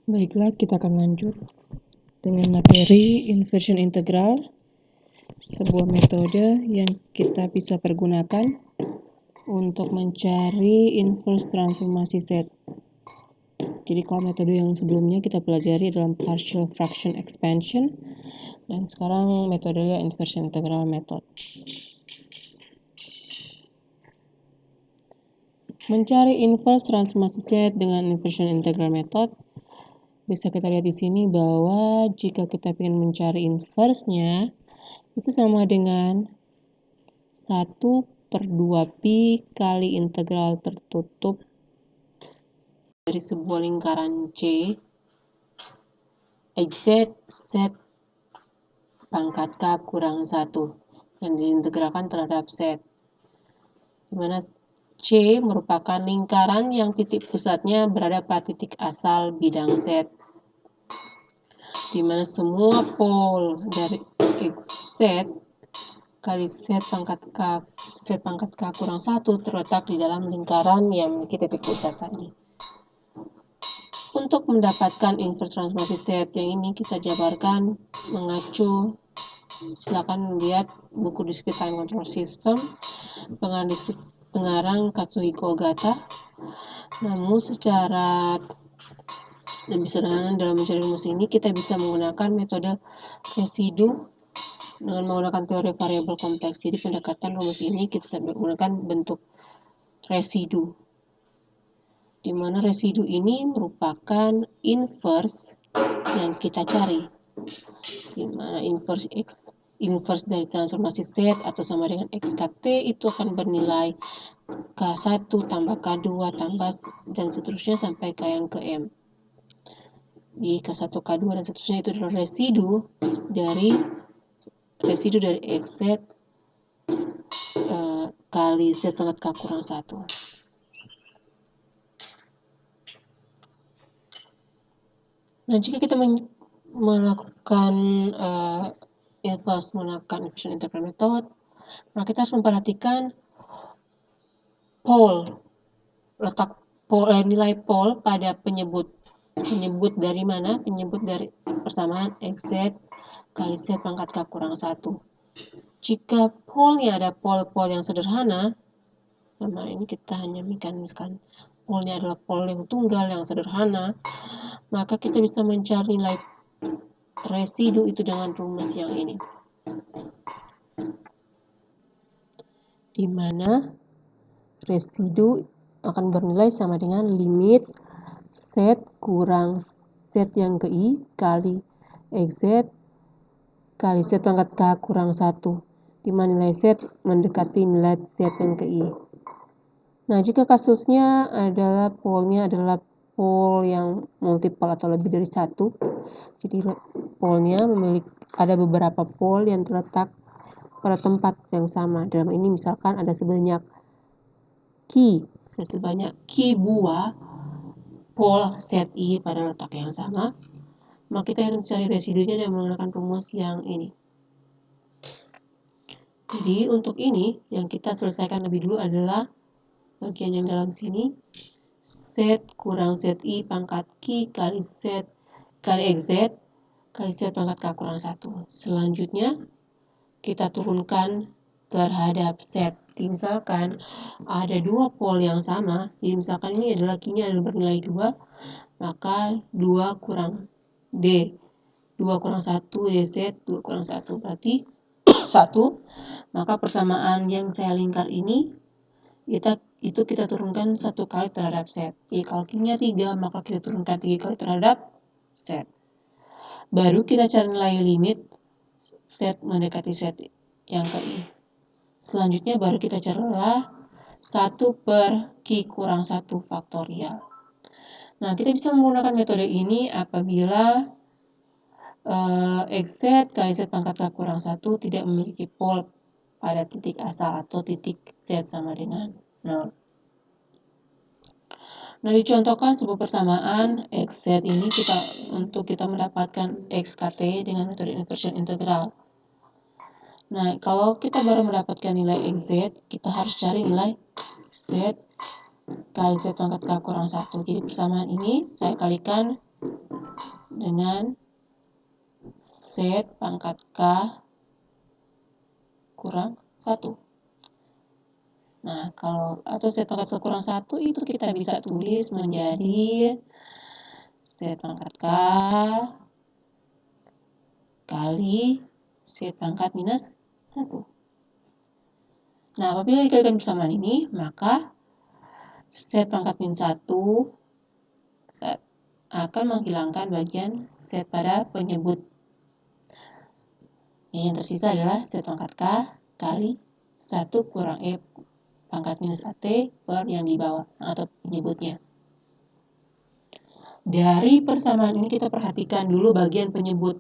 Baiklah, kita akan lanjut dengan materi inversion integral, sebuah metode yang kita bisa pergunakan untuk mencari inverse transformasi set. Jadi kalau metode yang sebelumnya kita pelajari dalam partial fraction expansion, dan sekarang metodenya inversion integral method. Mencari inverse transformasi set dengan inversion integral method, bisa kita lihat di sini bahwa jika kita ingin mencari inverse-nya, itu sama dengan 1/2pi kali integral tertutup dari sebuah lingkaran C, XZ set pangkat K kurang 1, yang diintegralkan terhadap set, di mana C merupakan lingkaran yang titik pusatnya berada pada titik asal bidang set, di mana semua pol dari XZ kali set pangkat K kurang 1 terletak di dalam lingkaran yang memiliki titik pusat tadi. Untuk mendapatkan inverse transformasi set yang ini kita jabarkan mengacu, silakan lihat buku Discrete Time Control System pengarang Katsuhiko Ogata. Namun secara lebih sederhana dalam mencari rumus ini kita bisa menggunakan metode residu dengan menggunakan teori variabel kompleks. Jadi pendekatan rumus ini kita menggunakan bentuk residu, di mana residu ini merupakan inverse yang kita cari, di mana inverse dari transformasi set atau sama dengan XKT itu akan bernilai K1 tambah K2 tambah dan seterusnya sampai K yang ke M. Di K1, K2 dan seterusnya itu adalah residu dari XZ kali Z pangkat K kurang 1. Nah, jika kita melakukan inverse menggunakan inversion integral method, maka kita harus memperhatikan letak nilai pol pada penyebut dari mana? Penyebut dari persamaan XZ kali Z pangkat K kurang 1. Jika polnya ada pol-pol yang sederhana, nah ini kita hanya misalkan polnya adalah pol yang tunggal yang sederhana, maka kita bisa mencari nilai residu itu dengan rumus yang ini, di mana residu akan bernilai sama dengan limit Z kurang Z yang ke I kali XZ kali Z pangkat K kurang 1, di mana nilai Z mendekati nilai Z yang ke I. Nah, jika kasusnya adalah polnya adalah pol yang multiple atau lebih dari 1, jadi polnya ada beberapa pol yang terletak pada tempat yang sama. Dalam ini misalkan ada sebanyak buah pol set I pada letak yang sama, maka kita akan cari residunya dengan menggunakan rumus yang ini. Jadi untuk ini yang kita selesaikan lebih dulu adalah bagian yang dalam sini, Z kurang ZI pangkat Q kali Z kali XZ kali Z pangkat K kurang 1. Selanjutnya kita turunkan terhadap Z. Misalkan ada dua pol yang sama, jadi misalkan ini adalah Q-nya adalah bernilai 2, maka 2 kurang D, 2 kurang 1 DZ, 2 kurang 1 berarti 1, maka persamaan yang saya lingkar ini kita turunkan 1 kali terhadap Z. Jadi kalau Q-nya 3, maka kita turunkan 3 kali terhadap Z. Baru kita cari nilai limit Z mendekati Z yang ke I. Selanjutnya baru kita carilah 1/Q kurang 1 faktorial. Nah, kita bisa menggunakan metode ini apabila XZ kali Z pangkat K kurang 1 tidak memiliki pol pada titik asal atau titik Z sama dengan 0. Nah, dicontohkan sebuah persamaan XZ ini untuk kita mendapatkan XKT dengan metode inversion integral. Nah, kalau kita baru mendapatkan nilai XZ, kita harus cari nilai Z kali Z pangkat K kurang 1. Jadi persamaan ini saya kalikan dengan set pangkat K kurang 1. Nah, atau set pangkat K kurang 1 itu kita bisa tulis menjadi set pangkat K kali set pangkat minus 1. Nah, apabila dikalikan bersamaan ini, maka set pangkat minus 1 akan menghilangkan bagian set pada penyebut. Yang tersisa adalah set pangkat K kali 1 kurang E pangkat minus AT per yang di bawah atau penyebutnya. Dari persamaan ini kita perhatikan dulu bagian penyebut.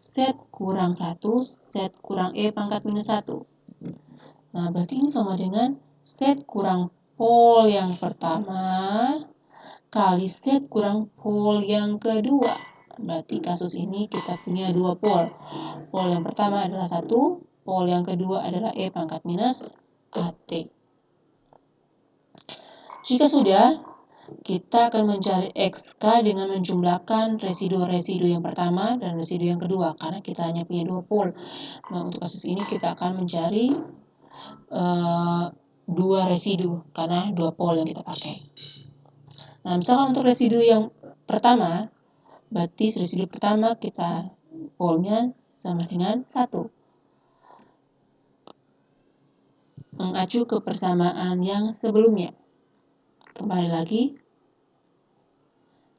Set kurang 1, set kurang E pangkat minus 1. Nah, berarti ini sama dengan set kurang pol yang pertama kali set kurang pol yang kedua. Berarti kasus ini kita punya dua pol. Pol yang pertama adalah 1, pol yang kedua adalah E pangkat minus AT. Jika sudah, kita akan mencari XK dengan menjumlahkan residu-residu yang pertama dan residu yang kedua, karena kita hanya punya dua pol. Nah, untuk kasus ini kita akan mencari dua residu, karena dua pol yang kita pakai. Nah, misalkan untuk residu yang pertama, berarti residu pertama kita polnya sama dengan 1. Mengacu ke persamaan yang sebelumnya. Kembali lagi,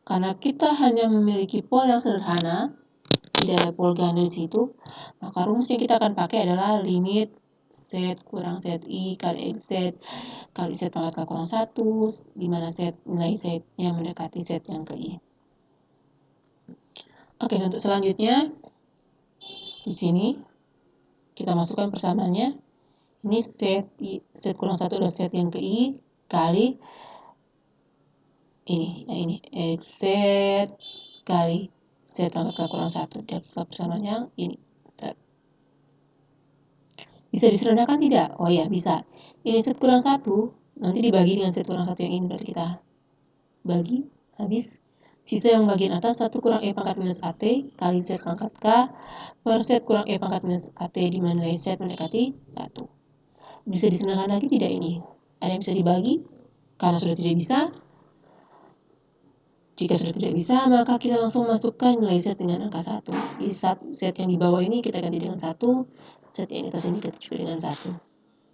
karena kita hanya memiliki pol yang sederhana, tidak ada pol ganda di situ, maka rumus yang kita akan pakai adalah limit set kurang set I kali XZ kali set pangkat K kurang 1, di mana nilai setnya mendekati set yang ke I. Oke, untuk selanjutnya, di sini kita masukkan persamaannya. Ini set kurang 1 adalah set yang ke I kali ini XZ kali set pangkat K kurang 1. Dan persamaan yang ini. Bisa disederhanakan tidak? Oh ya, bisa. Ini set kurang 1, nanti dibagi dengan set kurang 1 yang ini. Berarti kita bagi, habis. Sisa yang bagian atas 1 kurang E pangkat minus AT kali set pangkat K per set kurang E pangkat minus AT di mana nilai set mendekati 1. Bisa disederhanakan lagi tidak ini? Ada yang bisa dibagi? Karena sudah tidak bisa. Jika sudah tidak bisa, maka kita langsung masukkan nilai set dengan angka 1. Jadi set yang di bawah ini kita ganti dengan 1, set yang di atas ini kita juga dengan 1.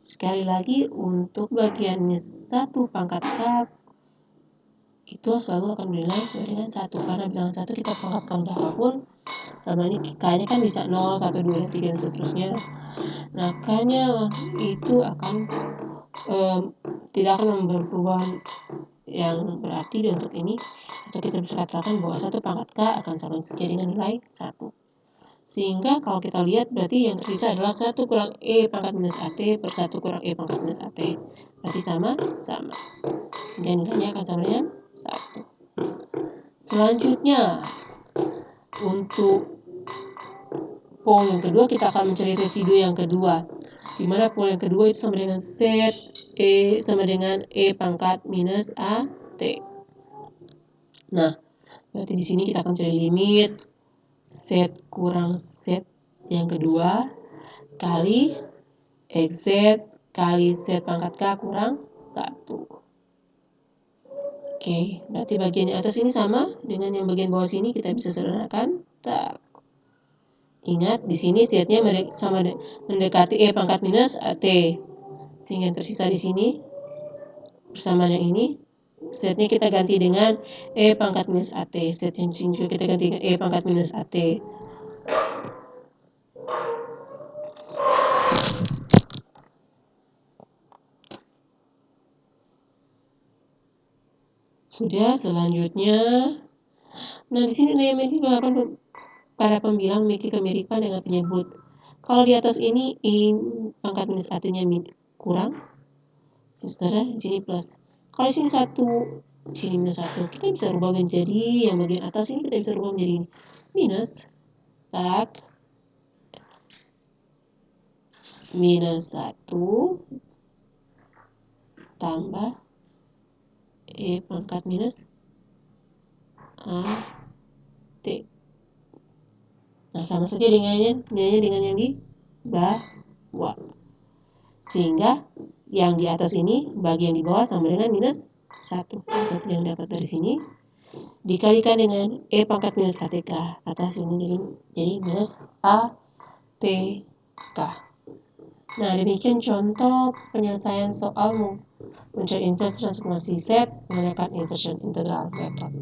Sekali lagi, untuk bagian 1 pangkat K itu selalu akan bernilai sesuai dengan 1. Karena bilangan 1 kita pangkatkan berapapun, dalam ini K-nya kan bisa 0, 1, 2, dan 3, dan seterusnya. Nah, K-nya itu akan tidak akan membuat perubahan yang berarti untuk ini, atau kita bisa katakan bahwa 1 pangkat K akan sama saja dengan nilai 1. Sehingga kalau kita lihat berarti yang tersisa adalah 1 kurang E pangkat minus AT per 1 kurang E pangkat minus AT. Berarti sama. Dan nilainya akan sama dengan 1. Selanjutnya, untuk pol yang kedua kita akan mencari residu yang kedua. Di mana pol yang kedua itu sama dengan set E sama dengan E pangkat minus AT. Nah, berarti di sini kita akan cari limit set kurang set yang kedua kali XZ kali set pangkat K kurang 1. Oke, berarti bagian yang atas ini sama dengan yang bagian bawah sini, kita bisa sederhanakan. Ingat, di sini setnya sama mendekati E pangkat minus AT. Sehingga yang tersisa di sini persamaan yang ini, setnya kita ganti dengan E pangkat minus AT. Set yang di sini juga kita ganti dengan E pangkat minus AT. Sudah, selanjutnya. Nah, di sini nilai pada pembilang memiliki kemiripan dengan penyebut. Kalau di atas ini I pangkat minus AT-nya kurang, saudara di sini plus. Kalau di sini 1, di sini minus 1, kita bisa rubah menjadi yang bagian atas ini kita bisa rubah menjadi minus minus 1 tambah E pangkat minus AT. sama saja dengan yang di bawah. Sehingga yang di atas ini bagi yang di bawah sama dengan minus 1. Satu yang dapat dari sini dikalikan dengan E pangkat minus ATK. Atas ini jadi minus ATK. Nah, demikian contoh penyelesaian soal mencari inverse transformasi Z menggunakan inversion integral method.